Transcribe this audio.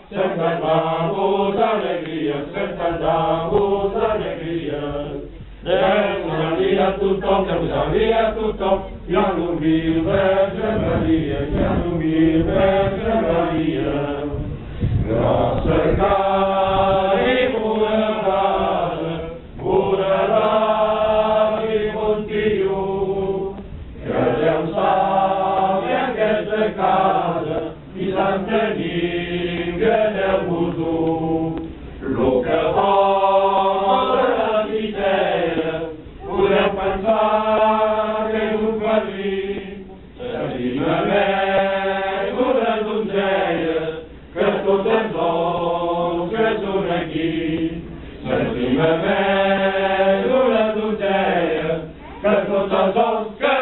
Cantamos alegria, cantamos alegria. Demos alegria a tothom, demos alegria a tothom. I a l'humil Verge Maria, i a l'humil Verge Maria. Nostra cari bonarà i Montiú, que Déu salvi aquesta casa i sant tenim que Déu-vos-ho. Lo que posa la misèria, podeu pensar que és un padrí, s'estima més una donzella que tots els ous que són aquí. S'estima més una donzella que tots els ous que